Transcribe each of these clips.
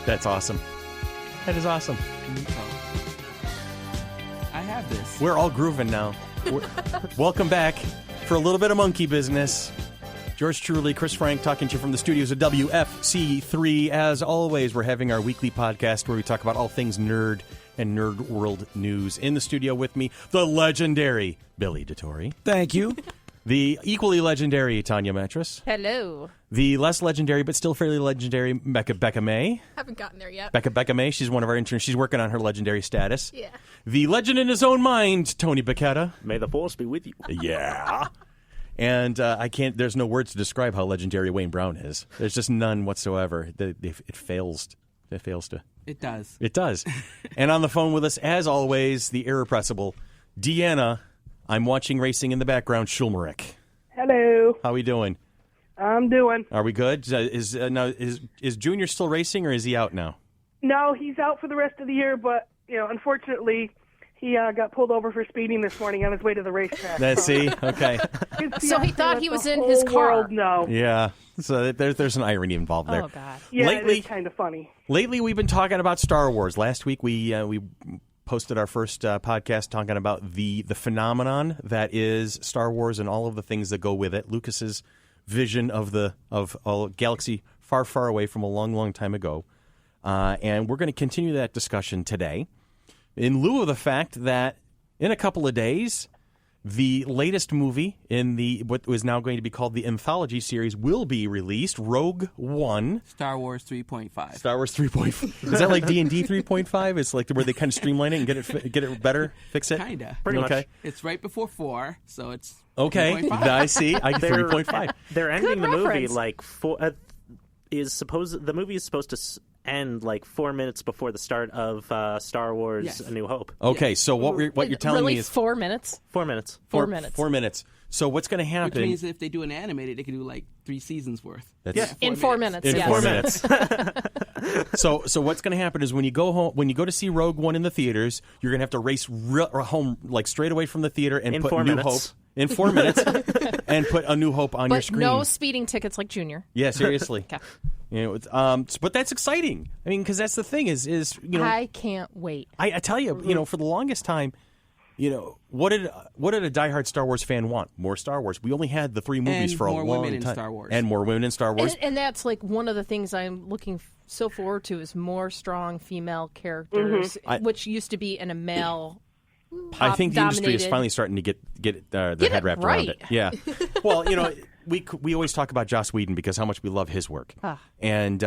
That's awesome. That is awesome. I have this. We're all grooving now. Welcome back for a little bit of monkey business. George truly, Chris Frank, talking to you from the studios of WFC3. As always, we're having our weekly podcast where we talk about all things nerd and nerd world news. In the studio with me, the legendary Billy DeTore. Thank you. The equally legendary Tanya Mattress. Hello. The less legendary but still fairly legendary Becca May. Haven't gotten there yet. Becca May, she's one of our interns. She's working on her legendary status. Yeah. The legend in his own mind, Tony Bacchetta. May the force be with you. Yeah. And there's no words to describe how legendary Wayne Brown is. There's just none whatsoever. It fails to. It does. It does. And on the phone with us, as always, the irrepressible Deanna. I'm watching racing in the background, Schulmerich. Hello. How are we doing? I'm doing. Are we good? Is Junior still racing, or is he out now? No, he's out for the rest of the year, but, unfortunately, he got pulled over for speeding this morning on his way to the racetrack. Let's see. Okay. So he thought he was in his car. No. Yeah. So there's an irony involved there. Oh, God. Yeah, Lately, it's kind of funny. Lately, we've been talking about Star Wars. Last week, we posted our first podcast talking about the phenomenon that is Star Wars and all of the things that go with it. Lucas's vision of a galaxy far, far away from a long, long time ago. And we're going to continue that discussion today in lieu of the fact that in a couple of days, the latest movie in what was now going to be called the anthology series will be released, Rogue One. Star Wars 3.5. Star Wars 3.5. Is that like D&D 3.5? It's like where they kind of streamline it and get it better, fix it? Kind of. Pretty much. It's right before 4, so it's Okay, 3.5. I see. I get 3.5. They're ending Good the movie reference. like the movie is supposed to end like 4 minutes before the start of Star Wars: Yes. A New Hope. Okay, so what you're telling really me is 4 minutes? 4 minutes. 4 minutes. 4 minutes. So what's going to Which happen? means if they do an animated, they can do like 3 seasons worth. That's- In 4 minutes, in yes. 4 minutes. So what's going to happen is when you go to see Rogue One in the theaters, you're going to have to race home like straight away from the theater and In put 4 New minutes. Hope in 4 minutes and put A New Hope on your But screen. no speeding tickets like Junior. Yeah, seriously. Okay. But that's exciting. I mean, because that's the thing is I can't wait. I tell you, for the longest time, what did a diehard Star Wars fan want? More Star Wars. We only had the 3 movies And for a more long women in time. Star Wars. And more women in Star Wars. And that's like one of the things I'm looking so forward to is more strong female characters, which used to be in a male. I think the industry is dominated. finally starting to get their Get head it wrapped around right. it. Yeah. Well, we always talk about Joss Whedon because how much we love his work. And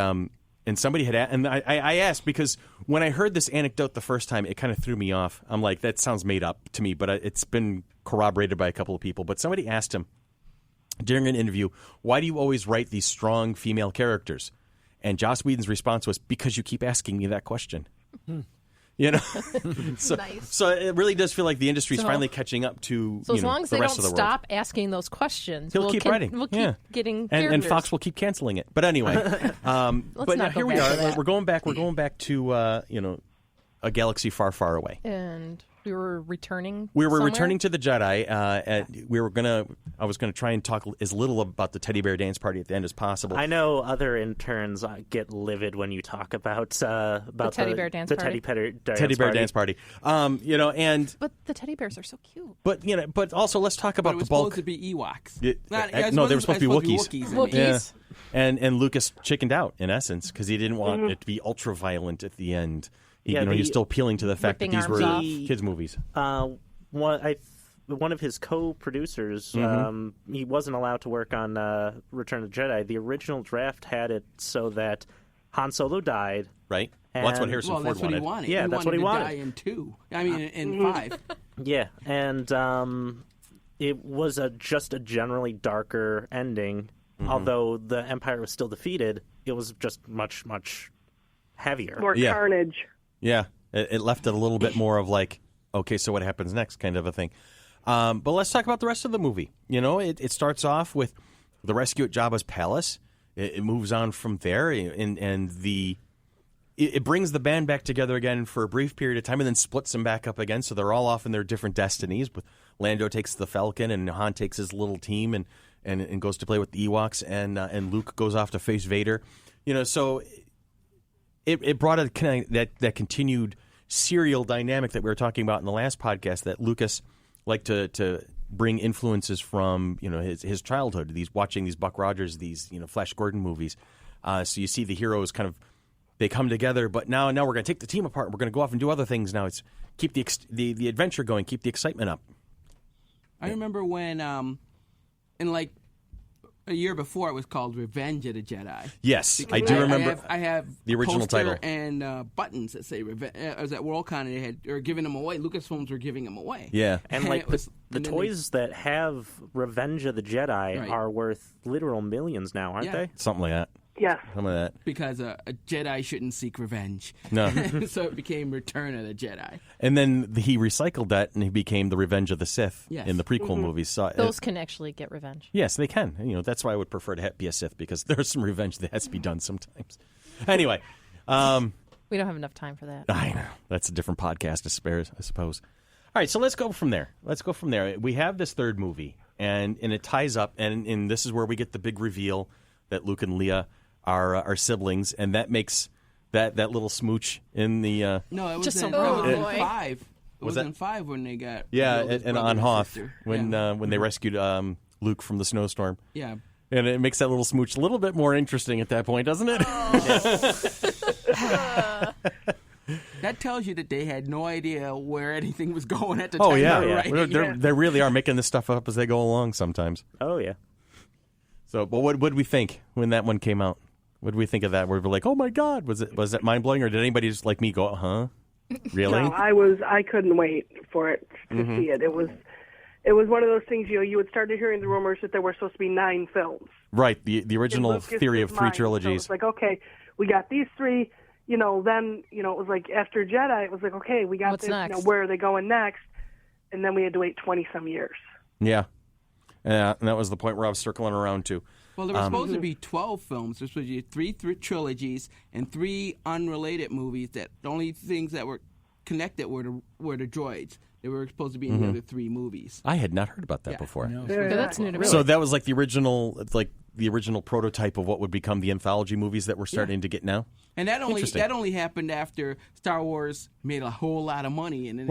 somebody had and I asked because when I heard this anecdote the first time, it kind of threw me off. I'm like, that sounds made up to me, but it's been corroborated by a couple of people. But somebody asked him during an interview, why do you always write these strong female characters? And Joss Whedon's response was, because you keep asking me that question. So, Nice. so it really does feel like the industry is So- finally catching up to So as long as the they rest don't of the stop asking those questions, He'll we'll keep writing. We'll keep Yeah. getting world. characters. And Fox will keep canceling it. But anyway, but not now go here we back to are. that. We're going back. We're going back to a galaxy far, far away. And we were returning. We were somewhere? returning to the Jedi. I was gonna try and talk as little about the teddy bear dance party at the end as possible. I know other interns get livid when you talk about the teddy bear dance party? Teddy bear dance party. And But the teddy bears are so cute. but also let's talk But about it the was bulk. supposed to be Ewoks. No, they were supposed to be Wookiees. Wookiees. Yeah. And Lucas chickened out in essence because he didn't want it to be ultra violent at the end. He's still appealing to the fact that Ripping these were arms off. kids' movies. One of his co-producers, he wasn't allowed to work on Return of the Jedi. The original draft had it so that Han Solo died. Right? Well, that's what And- Harrison Well, Ford that's what he wanted. wanted. Yeah, that's what he to wanted. Die in 2. I mean, in 5. Yeah, and it was just a generally darker ending. Although the Empire was still defeated, it was just much, much heavier. More Yeah. carnage. Yeah. It left it a little bit more of like, okay, so what happens next kind of a thing. But let's talk about the rest of the movie. It starts off with the rescue at Jabba's palace. It moves on from there, and it brings the band back together again for a brief period of time and then splits them back up again. So they're all off in their different destinies. Lando takes the Falcon and Han takes his little team and and goes to play with the Ewoks, and Luke goes off to face Vader. So it brought that continued serial dynamic that we were talking about in the last podcast, that Lucas liked to bring influences from his childhood, watching these Buck Rogers, these Flash Gordon movies. So you see the heroes they come together, but now we're going to take the team apart. We're going to go off and do other things. Now it's keep the adventure going, keep the excitement up. I remember when in like a year before, it was called Revenge of the Jedi. Yes, I do remember. I have the original poster title and buttons that say Revenge. I was at Worldcon, and they were giving them away. Lucasfilms were giving them away. Yeah, and like the toys that have Revenge of the Jedi are worth literal millions now, aren't they? Something like that. Yes. Some of that. Because a Jedi shouldn't seek revenge. No. So it became Return of the Jedi. And then he recycled that, and he became the Revenge of the Sith in the prequel movies. So, those can actually get revenge. Yes, they can. That's why I would prefer to be a Sith, because there's some revenge that has to be done sometimes. Anyway. We don't have enough time for that. I know. That's a different podcast, I suppose. All right, so let's go from there. We have this third movie, and it ties up, and this is where we get the big reveal that Luke and Leia are siblings, and that makes that little smooch in the no, it was just in 5. It was in 5 when they got and on Hoth when they rescued Luke from the snowstorm. Yeah, and it makes that little smooch a little bit more interesting at that point, doesn't it? That tells you that they had no idea where anything was going at the time. Oh yeah, right? They really are making this stuff up as they go along sometimes. Oh yeah. So, but what did we think when that one came out? What did we think of that? Were we like, oh my God, was it mind blowing, or did anybody just like me go, huh? Really? No, I couldn't wait for it to see it. It was one of those things, you would start hearing the rumors that there were supposed to be 9 films. Right, the original theory of 3 trilogies. So it's like, okay, we got these 3, then, it was like after Jedi, it was like, okay, we got What's this, next? where are they going next? And then we had to wait 20-some years. Yeah. And that was the point where I was circling around to. Well, there were supposed to be 12 films. There were supposed to be 3 trilogies and 3 unrelated movies. That the only things that were connected were the droids. They were supposed to be in the other 3 movies. I had not heard about that before. That's new to me. So that was like the original prototype of what would become the anthology movies that we're starting to get now. And that only happened after Star Wars made a whole lot of money. And then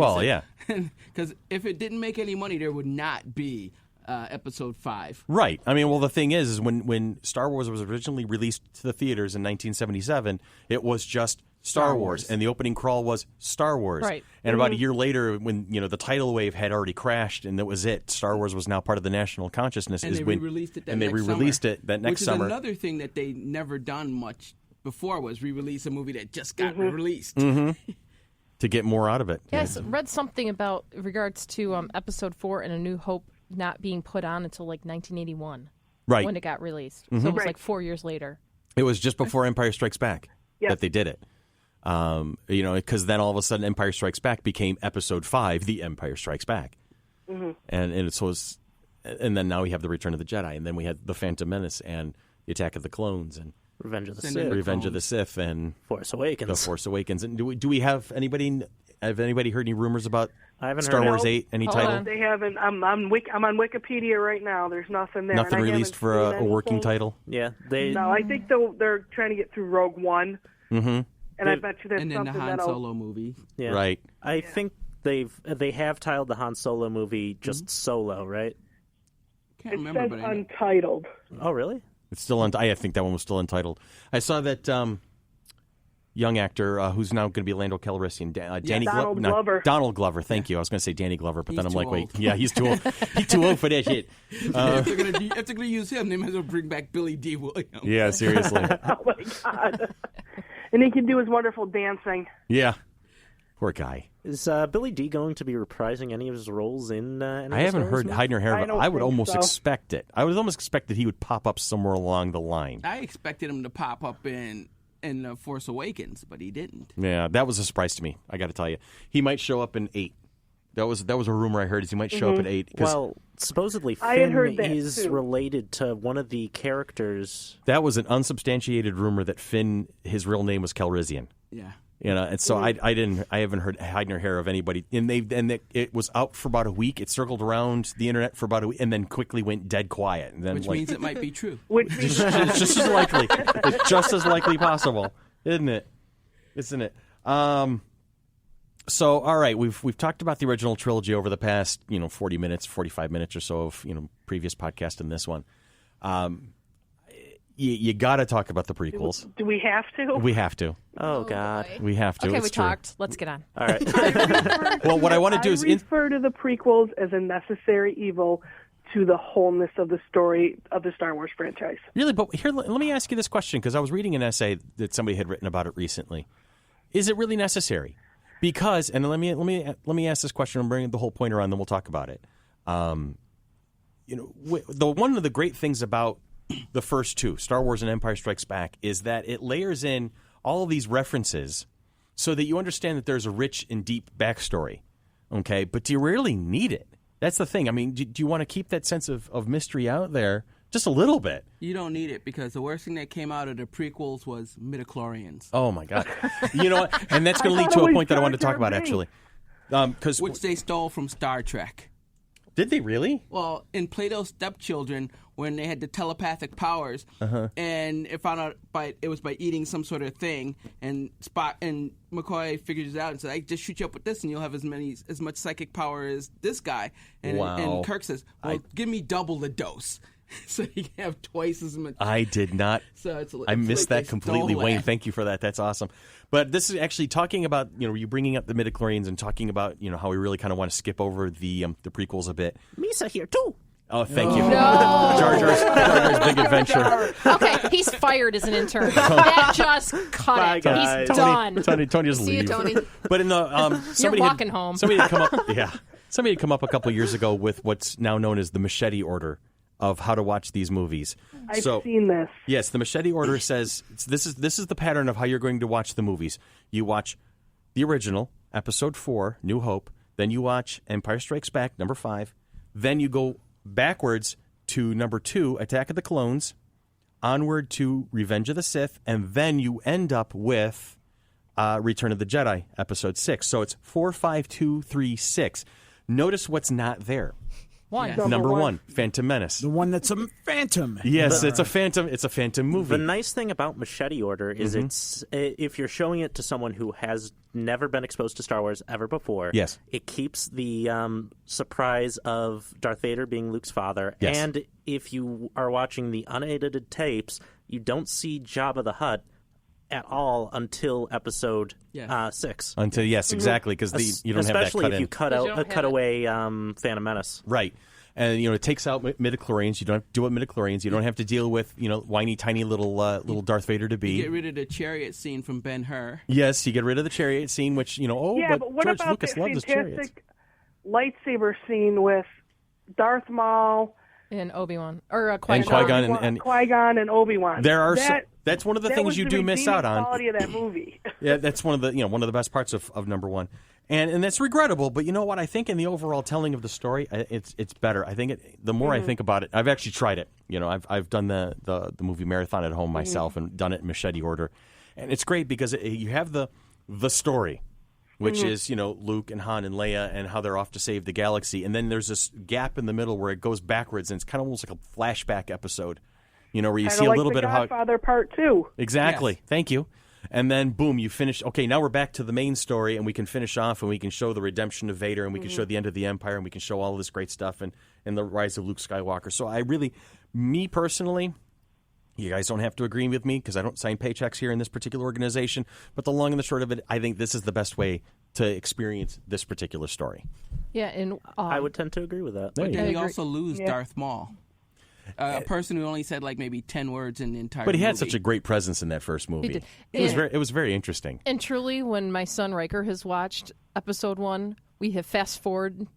because if it didn't make any money, there would not be Episode 5. Right. I mean, well, the thing is when Star Wars was originally released to the theaters in 1977, it was just Star Wars, and the opening crawl was Star Wars. Right. And about a year later, when the tidal wave had already crashed, and that was it. Star Wars was now part of the national consciousness. And they re-released it that next summer. That next summer. Which is another thing that they never done much before, was re-release a movie that just got released. To get more out of it. Yes, read something about regards to Episode 4 and A New Hope not being put on until like 1981. Right. When it got released. So it was like 4 years later. It was just before Empire Strikes Back that they did it. Because then all of a sudden Empire Strikes Back became Episode 5, The Empire Strikes Back. And then now we have The Return of the Jedi, and then we had The Phantom Menace and The Attack of the Clones and Revenge of the Sith and Force Awakens. The Force Awakens. And do we have anybody? Have anybody heard any rumors about I haven't Star heard Wars 8? Any Hold title? on. They haven't. I'm on Wikipedia right now. There's nothing there. Nothing and I released haven't for seen a working anything. title? Yeah, they. No, I think they're trying to get through Rogue One. And I bet you that's And then the something Han that'll... Solo movie. Yeah. Right. I think they have titled the Han Solo movie just Solo, right? Can't It remember, says but I know. untitled. Oh, really? It's still I think that one was still untitled. I saw that young actor who's now going to be Lando Calrissian, Danny Donald Glover. Donald Glover. Thank you. I was going to say Danny Glover, but then I'm He's like, too wait, old. yeah, he's too old. He's too old for that shit. If they're gonna use him, they might as well bring back Billy D. Williams. Yeah, seriously. Oh my God! And he can do his wonderful dancing. Yeah, poor guy. Is Billy D going to be reprising any of his roles in? Any I of haven't Star Wars heard movies? hide nor hair, I but don't I would think almost so. expect it. I would almost expect that he would pop up somewhere along the line. I expected him to pop up in Force Awakens, but he didn't. Yeah, that was a surprise to me. I got to tell you, he might show up in 8. That was a rumor I heard. Is he might show up in 8? 'cause Well, supposedly I had heard Finn that, is too. related to one of the characters. that was an unsubstantiated rumor that Finn, his real name was Calrissian. Yeah. And so I haven't heard hide nor hair of anybody. And it was out for about a week. It circled around the internet for about a week, and then quickly went dead quiet. And then, Which means it might be true. it's just as likely. It's just as likely possible, isn't it? Isn't it? So, all right, we've talked about the original trilogy over the past 40 minutes, 45 minutes or so of previous podcast and this one. You got to talk about the prequels. Do we have to? We have to. Oh, God. boy. We have to. Okay, it's we true. talked. Let's get on. All right. Well, what I want to do is refer to the prequels as a necessary evil to the wholeness of the story of the Star Wars franchise. really, but here, let me ask you this question, because I was reading an essay that somebody had written about it recently. Is it really necessary? Because, and let me ask this question and bring the whole point around, then we'll talk about it. One of the great things about the first two, Star Wars and Empire Strikes Back, is that it layers in all of these references so that you understand that there's a rich and deep backstory. Okay, but do you really need it? That's the thing. I mean, do you want to keep that sense of mystery out there just a little bit? You don't need it, because the worst thing that came out of the prequels was midichlorians. Oh my God! You know what? And that's going to lead to a point that I wanted to talk about, actually. Because Which they stole from Star Trek. did they really? Well, in Plato's Stepchildren, when they had the telepathic powers, and it found out it was by eating some sort of thing, and Spock and McCoy figures it out and says, "I just shoot you up with this, and you'll have as much psychic power as this guy." And, Wow. and Kirk says, "Well, give me double the dose." So you can have twice as much. I did not. So it's I missed like that completely, stole Wayne. that. Thank you for that. That's awesome. But this is actually talking about you bringing up the midichlorians and talking about how we really kind of want to skip over the prequels a bit. Misa here, too. Oh, thank you. Jar Jar's Big Adventure. Okay, he's fired as an intern. That just cut Bye, it. guys. He's done. Tony just See you, leave. Tony. But in the somebody walking home. Somebody had come up. Yeah, somebody had come up a couple of years ago with what's now known as the Machete Order of how to watch these movies. I've seen this. Yes, the Machete Order says this is the pattern of how you're going to watch the movies. You watch the original, Episode 4, New Hope. Then you watch Empire Strikes Back, number 5. Then you go backwards to number 2, Attack of the Clones, onward to Revenge of the Sith, and then you end up with Return of the Jedi, Episode 6. So it's 4, 5, 2, 3, 6. Notice what's not there. One. Yes. Number 1, Phantom Menace. The one that's a phantom. Yes, it's a phantom movie. The nice thing about Machete Order is it's if you're showing it to someone who has never been exposed to Star Wars ever before, Yes. it keeps the surprise of Darth Vader being Luke's father. Yes. And if you are watching the unedited tapes, you don't see Jabba the Hutt at all until episode Yes. 6. Until exactly, because you don't have that Especially cut if in. you cut Because you out don't have cut it. away Phantom Menace. Right. And it takes out midichlorians. You don't have to deal with midichlorians. You don't have to deal with whiny tiny little Darth Vader to be. Get rid of the chariot scene from Ben-Hur. Yes, you get rid of the chariot scene, which Yeah, but what George about Lucas that loved his chariots. fantastic lightsaber scene with Darth Maul And Obi-Wan. Or And Qui-Gon and Qui-Gon and Obi-Wan? there are that's one of the that things was you the do miss out redeeming on. quality of that movie. Yeah, that's one of the best parts of number 1. And that's regrettable, but you know what? I think in the overall telling of the story, it's better. I think the more I think about it, I've actually tried it. I've done the movie marathon at home myself and done it in Machete Order, and it's great because you have the story, which is Luke and Han and Leia and how they're off to save the galaxy, and then there's this gap in the middle where it goes backwards, and it's kind of almost like a flashback episode, where you see a little bit of how Godfather Part 2. exactly. Yes. Thank you. And then, boom, you finish. Okay, now we're back to the main story, and we can finish off, and we can show the redemption of Vader, and we can show the end of the Empire, and we can show all of this great stuff, and the rise of Luke Skywalker. So me personally, you guys don't have to agree with me because I don't sign paychecks here in this particular organization, but the long and the short of it, I think this is the best way to experience this particular story. Yeah, and I would tend to agree with that. There you Then go. you also lose Darth Maul. A person who only said like maybe 10 words in the entire But he had movie. such a great presence in that first movie. did. It was very interesting. And truly, when my son Riker has watched Episode 1, we have fast forward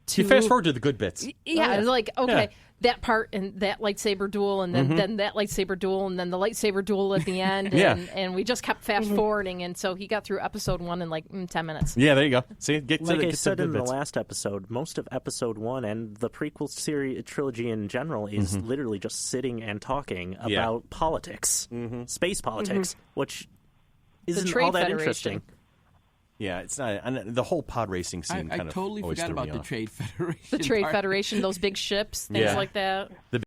to... You fast forward to the good bits. Yeah, it's like, okay, Yeah. that part and that lightsaber duel, and then that lightsaber duel, and then the lightsaber duel at the end. Yeah. And we just kept fast forwarding, and so he got through Episode 1 in like 10 minutes. Yeah, there you go. See, get Like to I the said good in the bits. last episode, most of episode 1 and the prequel series trilogy in general is literally just sitting and talking about politics, space politics, which isn't Trade all that Federation. interesting. Yeah, it's not. And the whole pod racing scene I kind of totally always forgot threw me about the off. Trade Federation. The Trade part. Federation, those big ships, things Yeah. like that. The